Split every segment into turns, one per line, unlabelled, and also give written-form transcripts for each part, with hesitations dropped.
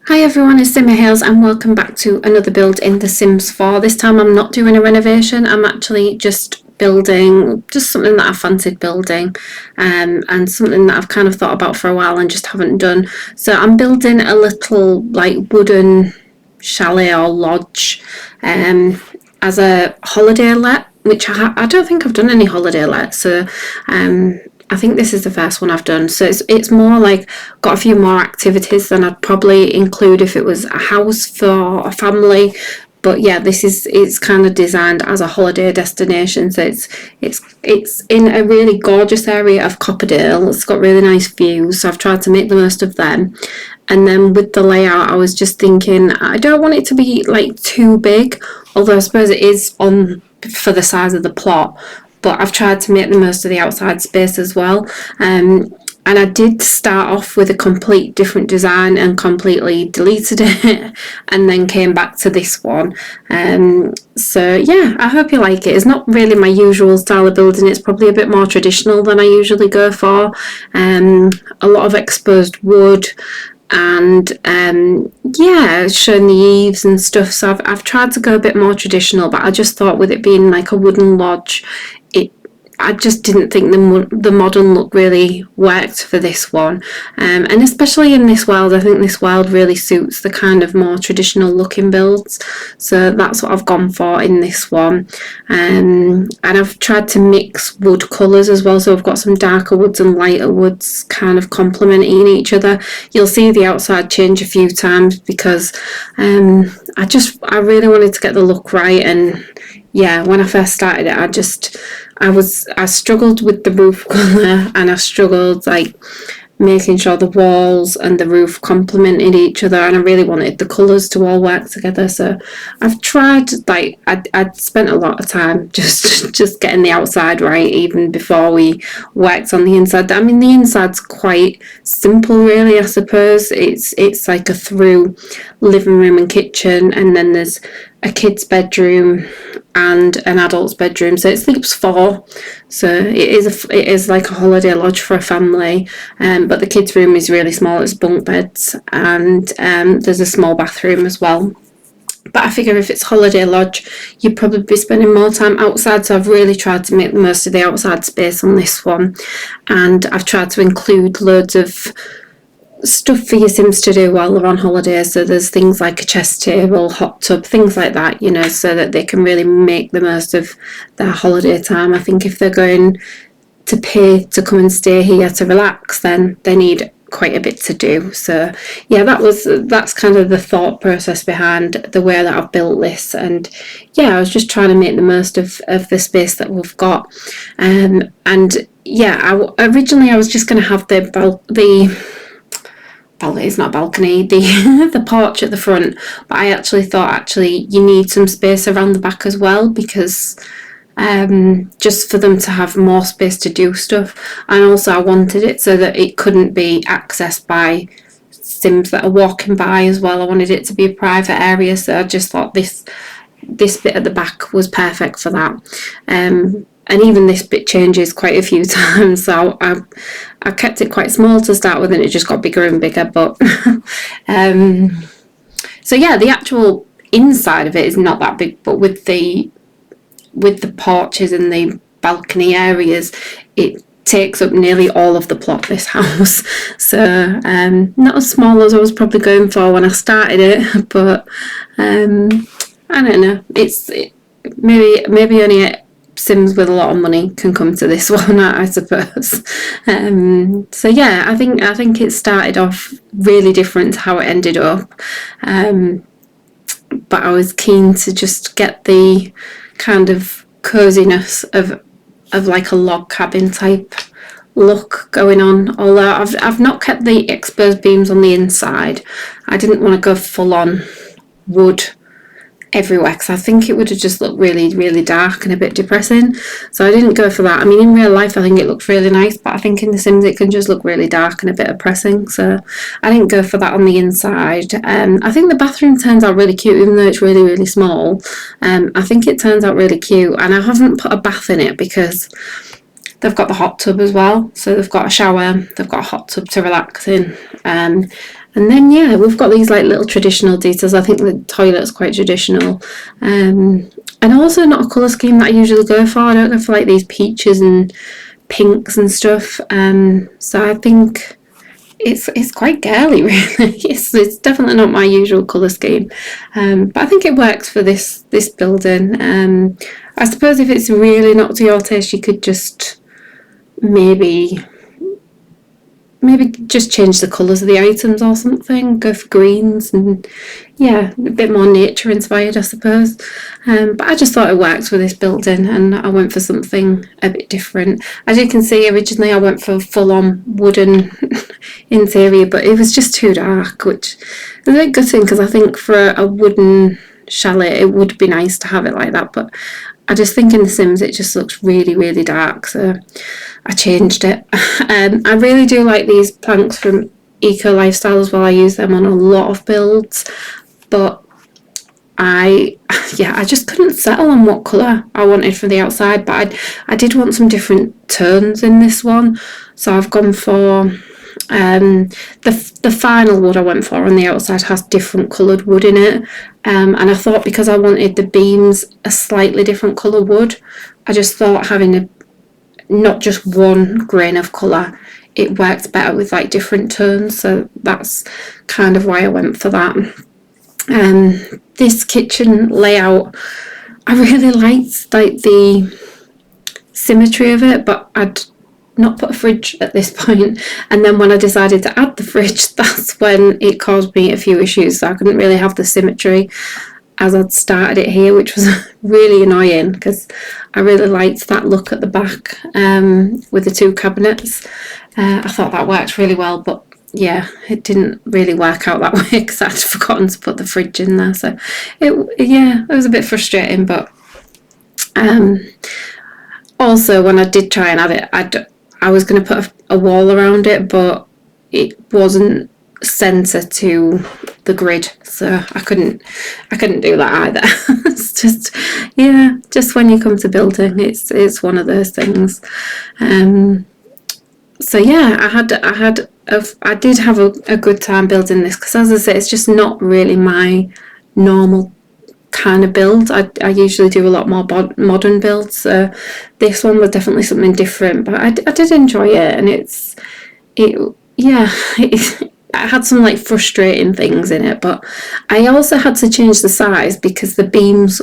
Hi everyone, it's Simmer Hales and welcome back to another build in The Sims 4. This time I'm not doing a renovation, I'm actually just building just something that I've fancied building and something that I've kind of thought about for a while and just haven't done. So I'm building a little like wooden chalet or lodge as a holiday let, which I don't think I've done any holiday let, so I think this is the first one I've done. So it's more like got a few more activities than I'd probably include if it was a house for a family. But yeah, it's kind of designed as a holiday destination. So it's in a really gorgeous area of Copperdale. It's got really nice views. So I've tried to make the most of them. And then with the layout, I was just thinking I don't want it to be like too big, although I suppose it is on for the size of the plot. But I've tried to make the most of the outside space as well. And I did start off with a complete different design and completely deleted it and then came back to this one. So yeah, I hope you like it. It's not really my usual style of building. It's probably a bit more traditional than I usually go for. A lot of exposed wood and yeah, showing the eaves and stuff. So I've tried to go a bit more traditional, but I just thought with it being like a wooden lodge, I just didn't think the modern look really worked for this one, and especially in this world. I think this world really suits the kind of more traditional looking builds, so that's what I've gone for in this one. And I've tried to mix wood colours as well, so I've got some darker woods and lighter woods kind of complementing each other. You'll see the outside change a few times because I really wanted to get the look right. And yeah, when I first started it, I struggled with the roof colour, and I struggled like making sure the walls and the roof complemented each other, and I really wanted the colours to all work together. So I've tried, like I'd spent a lot of time just getting the outside right even before we worked on the inside. I mean, the inside's quite simple really, I suppose. It's like a through living room and kitchen, and then there's a kid's bedroom and an adult's bedroom, so it sleeps four. So it is like a holiday lodge for a family, but the kids' room is really small. It's bunk beds, and there's a small bathroom as well. But I figure if it's holiday lodge, you'd probably be spending more time outside, so I've really tried to make the most of the outside space on this one, and I've tried to include loads of stuff for your Sims to do while they're on holiday. So there's things like a chess table, hot tub, things like that, so that they can really make the most of their holiday time. I think if they're going to pay to come and stay here to relax, then they need quite a bit to do. So yeah, that's kind of the thought process behind the way that I've built this. And yeah, I was just trying to make the most of the space that we've got. And yeah, originally I was just going to have it's not a balcony, the porch at the front, but I actually thought you need some space around the back as well, because just for them to have more space to do stuff. And also I wanted it so that it couldn't be accessed by Sims that are walking by as well. I wanted it to be a private area, so I just thought this bit at the back was perfect for that. And even this bit changes quite a few times, so I kept it quite small to start with, and it just got bigger and bigger. But so yeah, the actual inside of it is not that big, but with the porches and the balcony areas, it takes up nearly all of the plot, this house. So not as small as I was probably going for when I started it, but I don't know. Maybe only Sims with a lot of money can come to this one, I suppose. So yeah, I think it started off really different to how it ended up, but I was keen to just get the kind of coziness of like a log cabin type look going on. Although I've not kept the exposed beams on the inside. I didn't want to go full on wood everywhere, because I think it would have just looked really, really dark and a bit depressing. So I didn't go for that. I mean, in real life I think it looks really nice, but I think in The Sims it can just look really dark and a bit oppressing. So I didn't go for that on the inside. I think the bathroom turns out really cute, even though it's really, really small. I think it turns out really cute, and I haven't put a bath in it because they've got the hot tub as well. So they've got a shower, they've got a hot tub to relax in. And And then yeah, we've got these like little traditional details. I think the toilet's quite traditional, and also not a colour scheme that I usually go for. I don't go for like these peaches and pinks and stuff. So I think it's quite girly, really. It's definitely not my usual colour scheme, but I think it works for this building. I suppose if it's really not to your taste, you could just maybe just change the colours of the items or something, go for greens, and yeah, a bit more nature inspired, I suppose. But I just thought it worked with this building, and I went for something a bit different. As you can see, originally I went for full on wooden interior, but it was just too dark, which is a bit gutting, because I think for a wooden chalet it would be nice to have it like that, but I just think in The Sims it just looks really, really dark, so I changed it. I really do like these planks from Eco Lifestyle as well. I use them on a lot of builds, but I just couldn't settle on what colour I wanted for the outside, but I did want some different tones in this one, so I've gone for the final wood I went for on the outside has different coloured wood in it, and I thought because I wanted the beams a slightly different colour wood, I just thought having not just one grain of colour, it worked better with like different tones, so that's kind of why I went for that. This kitchen layout, I really liked like the symmetry of it, but I'd not put a fridge at this point, and then when I decided to add the fridge, that's when it caused me a few issues, so I couldn't really have the symmetry as I'd started it here, which was really annoying, because I really liked that look at the back with the two cabinets. I thought that worked really well, but yeah, it didn't really work out that way because I'd forgotten to put the fridge in there, so it was a bit frustrating. But also when I did try and add it, I was going to put a wall around it, but it wasn't centre to the grid, so I couldn't do that either. It's just when you come to building, it's one of those things. So yeah, I did have a good time building this, because as I say, it's just not really my normal kind of build. I usually do a lot more modern builds, so this one was definitely something different, but I did enjoy it, and it had some like frustrating things in it, but I also had to change the size because the beams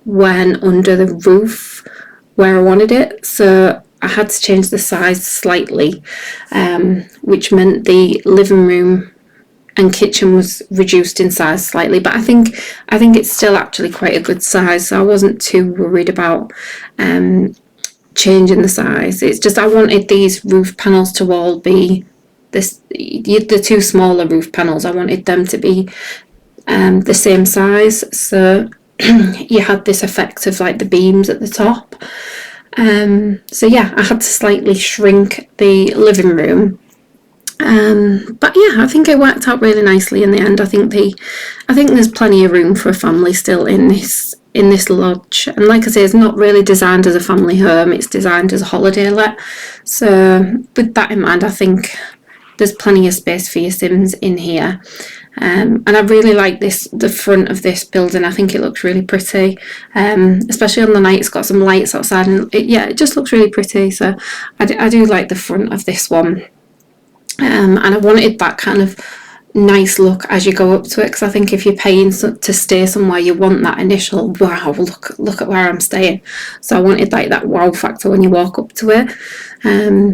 went under the roof where I wanted it, so I had to change the size slightly, which meant the living room and kitchen was reduced in size slightly, but I think it's still actually quite a good size, so I wasn't too worried about changing the size. It's just I wanted these roof panels to all be the two smaller roof panels, I wanted them to be the same size, so you had this effect of like the beams at the top. So yeah, I had to slightly shrink the living room, but yeah, I think it worked out really nicely in the end. I think there's plenty of room for a family still in this lodge, and like I say, it's not really designed as a family home, it's designed as a holiday let, so with that in mind, I think there's plenty of space for your Sims in here. And I really like the front of this building. I think it looks really pretty, especially on the night. It's got some lights outside, and it just looks really pretty, so I do like the front of this one. And I wanted that kind of nice look as you go up to it, because I think if you're paying to stay somewhere, you want that initial wow, look at where I'm staying. So I wanted like that wow factor when you walk up to it.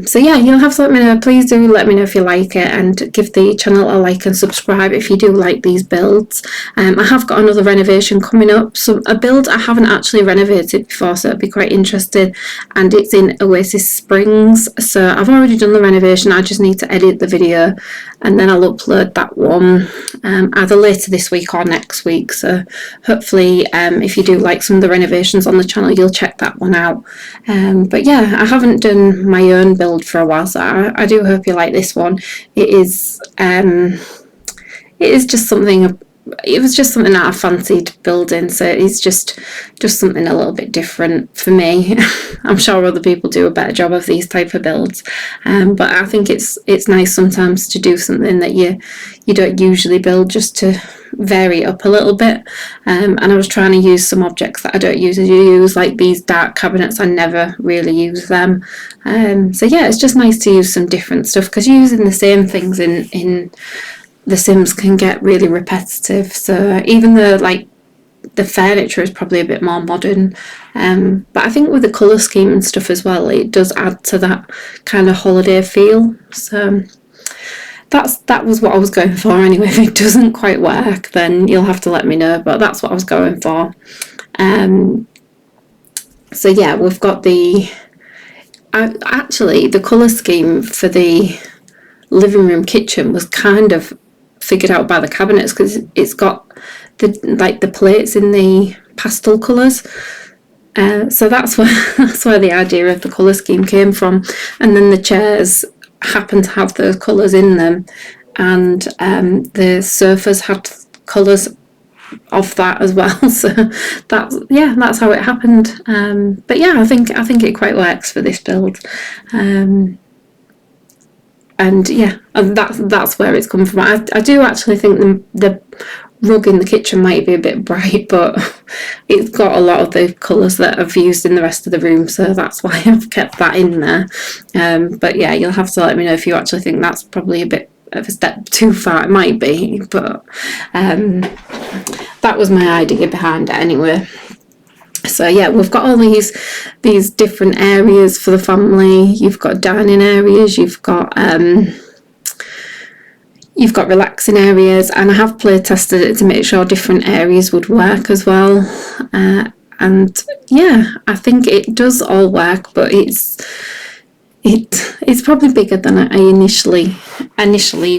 So yeah, you'll have to let me know. Please do let me know if you like it, and give the channel a like and subscribe if you do like these builds. I have got another renovation coming up, so a build I haven't actually renovated before, so it'd be quite interesting, and it's in Oasis Springs. So I've already done the renovation, I just need to edit the video, and then I'll upload that one either later this week or next week. So hopefully if you do like some of the renovations on the channel, you'll check that one out. But yeah, I haven't done my own build for a while, so I do hope you like this one. It is just something it was just something that I fancied building, so it's just something a little bit different for me. I'm sure other people do a better job of these type of builds, but I think it's nice sometimes to do something that you don't usually build, just to vary up a little bit. And I was trying to use some objects that I don't usually use, like these dark cabinets. I never really use them. So yeah, it's just nice to use some different stuff, because using the same things in The Sims can get really repetitive. So even though like the furniture is probably a bit more modern, but I think with the colour scheme and stuff as well, it does add to that kind of holiday feel. So that was what I was going for anyway. If it doesn't quite work, then you'll have to let me know, but that's what I was going for. So yeah, we've got actually the colour scheme for the living room kitchen was kind of figured out by the cabinets, because it's got the plates in the pastel colours. So that's where the idea of the colour scheme came from. And then the chairs happen to have those colours in them, and the sofas had colours of that as well. So that's how it happened. But yeah, I think it quite works for this build. And yeah, and that's where it's come from. I do actually think the rug in the kitchen might be a bit bright, but it's got a lot of the colours that I've used in the rest of the room, so that's why I've kept that in there. But yeah, you'll have to let me know if you actually think that's probably a bit of a step too far. It might be, but that was my idea behind it anyway. So yeah, we've got all these different areas for the family. You've got dining areas, you've got relaxing areas, and I have play tested it to make sure different areas would work as well. And yeah, I think it does all work, but it's probably bigger than I initially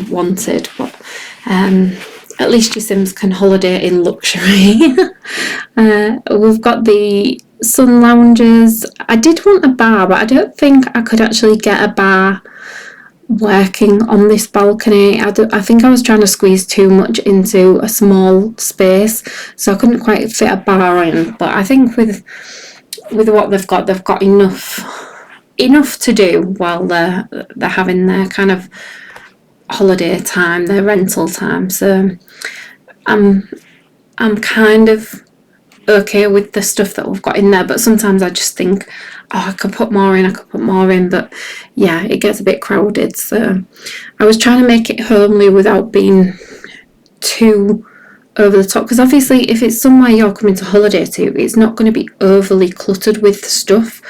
wanted. But at least your Sims can holiday in luxury. We've got the sun lounges. I did want a bar, but I don't think I could actually get a bar working on this balcony. I think I was trying to squeeze too much into a small space, so I couldn't quite fit a bar in. But I think with what they've got enough to do while they're having their kind of holiday time, their rental time. So I'm kind of okay with the stuff that we've got in there, but sometimes I just think, I could put more in, but yeah, it gets a bit crowded. So I was trying to make it homely without being too over the top, because obviously if it's somewhere you're coming to holiday to, it's not going to be overly cluttered with stuff.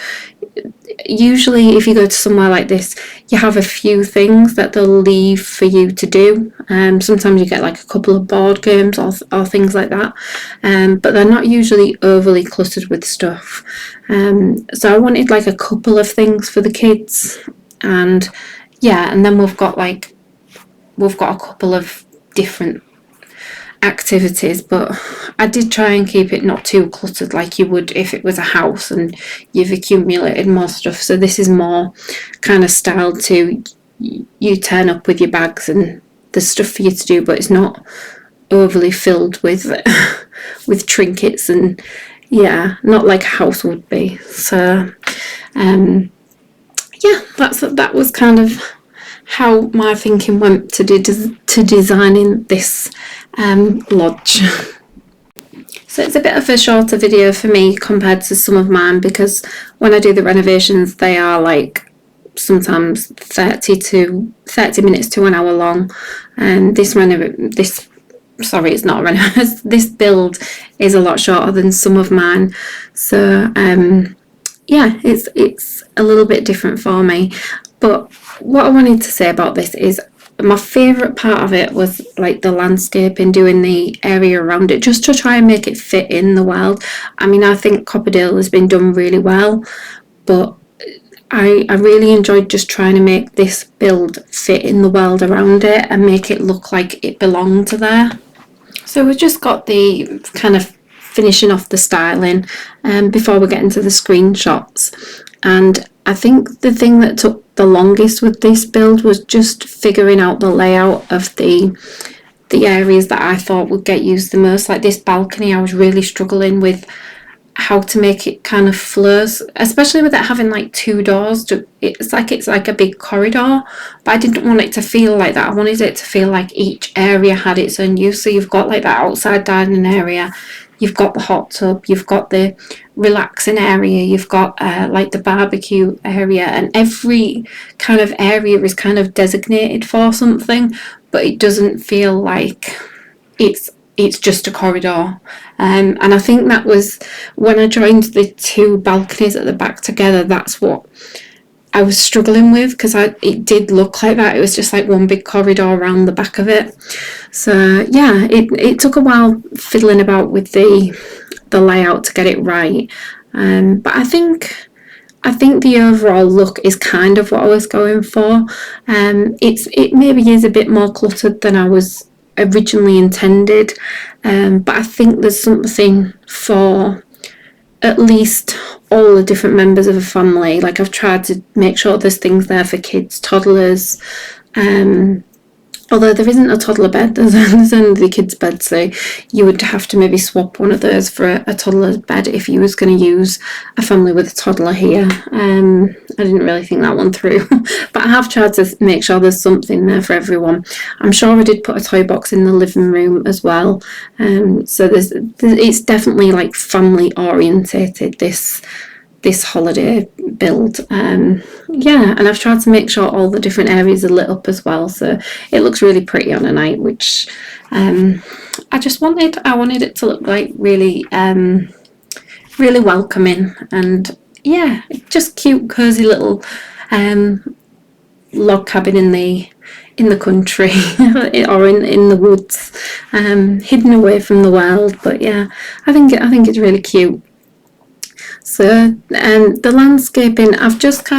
Usually if you go to somewhere like this, you have a few things that they'll leave for you to do. Sometimes you get like a couple of board games or things like that, but they're not usually overly cluttered with stuff. So I wanted like a couple of things for the kids, and yeah, and then we've got a couple of different activities, but I did try and keep it not too cluttered like you would if it was a house and you've accumulated more stuff. So this is more kind of styled to you turn up with your bags and there's stuff for you to do, but it's not overly filled with with trinkets, and yeah, not like a house would be. So yeah, that was kind of how my thinking went to designing this lodge. So it's a bit of a shorter video for me compared to some of mine, because when I do the renovations they are like sometimes 30 minutes to an hour long, and this build is a lot shorter than some of mine. So yeah, it's a little bit different for me. But what I wanted to say about this is my favourite part of it was like the landscaping, doing the area around it, just to try and make it fit in the world. I mean, I think Copperdale has been done really well, but I really enjoyed just trying to make this build fit in the world around it and make it look like it belonged to there. So we've just got the kind of finishing off the styling before we get into the screenshots. And I think the thing that took the longest with this build was just figuring out the layout of the the areas that I thought would get used the most. Like this balcony, I was really struggling with how to make it kind of flow, especially with it having like two doors. It's like a big corridor, but I didn't want it to feel like that. I wanted it to feel like each area had its own use. So you've got like that outside dining area, you've got the hot tub, you've got the relaxing area, you've got like the barbecue area, and every kind of area is kind of designated for something, but it doesn't feel like it's just a corridor. And I think that was when I joined the two balconies at the back together, that's what I was struggling with, because it did look like that. It was just like one big corridor around the back of it. So yeah, it took a while fiddling about with the layout to get it right. But I think the overall look is kind of what I was going for. It maybe is a bit more cluttered than I was originally intended, but I think there's something for at least all the different members of a family. Like I've tried to make sure there's things there for kids, toddlers, although there isn't a toddler bed, there's only the kids' bed, so you would have to maybe swap one of those for a toddler's bed if you was going to use a family with a toddler here. I didn't really think that one through, but I have tried to make sure there's something there for everyone. I'm sure I did put a toy box in the living room as well, so it's definitely like family orientated, this holiday build. Yeah, and I've tried to make sure all the different areas are lit up as well, so it looks really pretty on a night, which I wanted it to look like really really welcoming, and yeah, just cute cozy little log cabin in the country or in the woods, hidden away from the world. But yeah, I think it's really cute. So the landscaping, I've just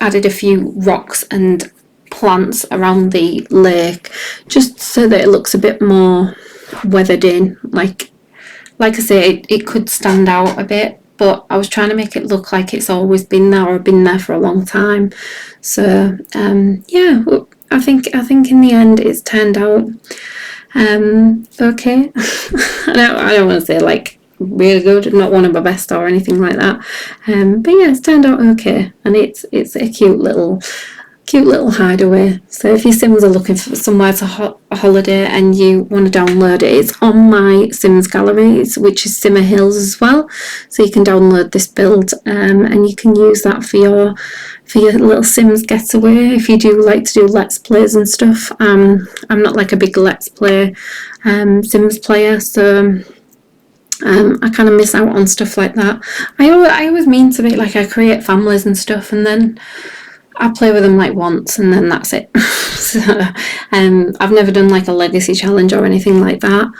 added a few rocks and plants around the lake, just so that it looks a bit more weathered in. Like I say, it could stand out a bit, but I was trying to make it look like it's always been there or been there for a long time. So yeah, I think in the end it's turned out okay. I don't want to say like really good, not one of my best or anything like that, but yeah, it's turned out okay, and it's a cute little hideaway. So if your Sims are looking for somewhere to holiday and you want to download it, it's on my Sims gallery, which is Simmer Hills as well, so you can download this build, and you can use that for your little Sims getaway if you do like to do Let's Plays and stuff. I'm not like a big Let's Play Sims player, so I kind of miss out on stuff like that. I always mean to be like, I create families and stuff, and then I play with them like once, and then that's it. So I've never done like a legacy challenge or anything like that,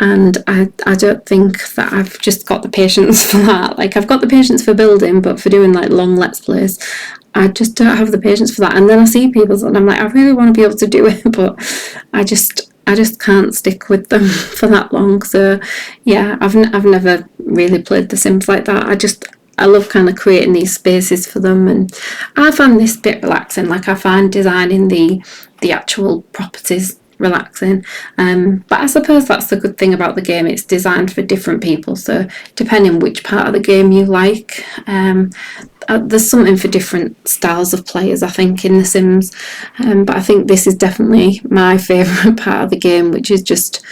and I don't think that I've just got the patience for that. Like I've got the patience for building, but for doing like long Let's Plays, I just don't have the patience for that. And then I see people and I'm like, I really want to be able to do it, but I just can't stick with them for that long. So yeah, I've never really played The Sims like that. I love kind of creating these spaces for them, and I find this bit relaxing. Like I find designing the actual properties relaxing, but I suppose that's the good thing about the game. It's designed for different people, so depending which part of the game you like, there's something for different styles of players, I think, in The Sims, but I think this is definitely my favourite part of the game, which is just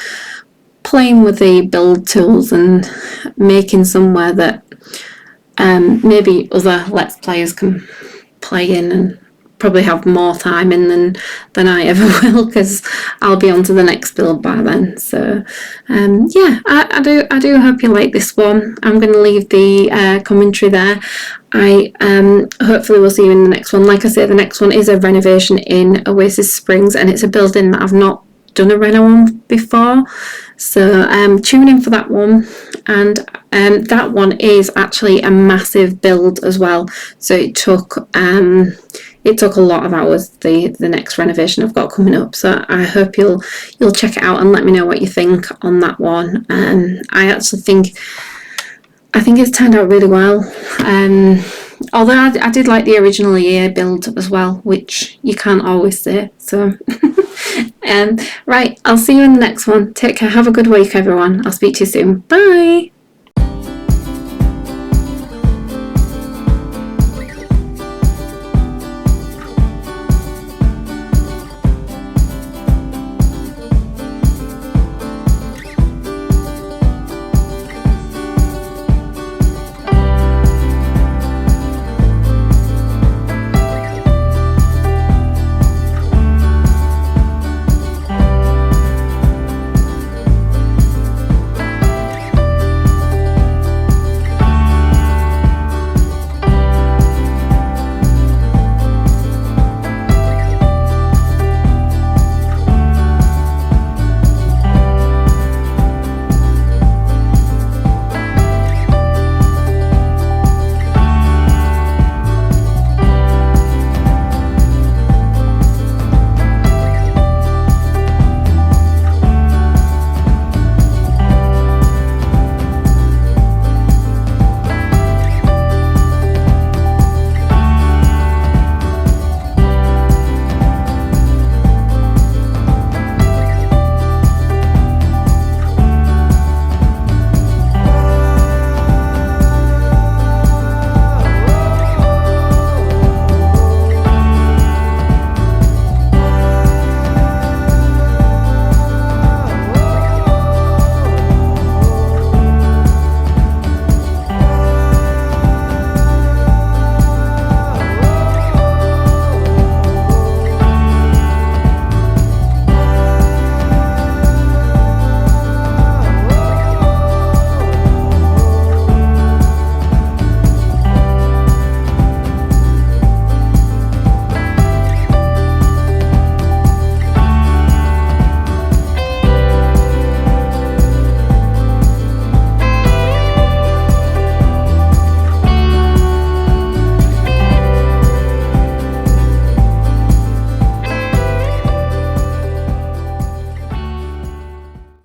playing with the build tools and making somewhere that maybe other Let's Players can play in and probably have more time in than I ever will, because I'll be on to the next build by then. So yeah, I do hope you like this one. I'm going to leave the commentary there. I hopefully will see you in the next one. Like I say, the next one is a renovation in Oasis Springs, and it's a building that I've not done a reno on before, so tune in for that one. And that one is actually a massive build as well, so it took a lot of hours, the next renovation I've got coming up. So I hope you'll check it out and let me know what you think on that one. I think it's turned out really well, although I did like the original year build as well, which you can't always say. So Right, I'll see you in the next one. Take care. Have a good week, everyone. I'll speak to you soon. Bye.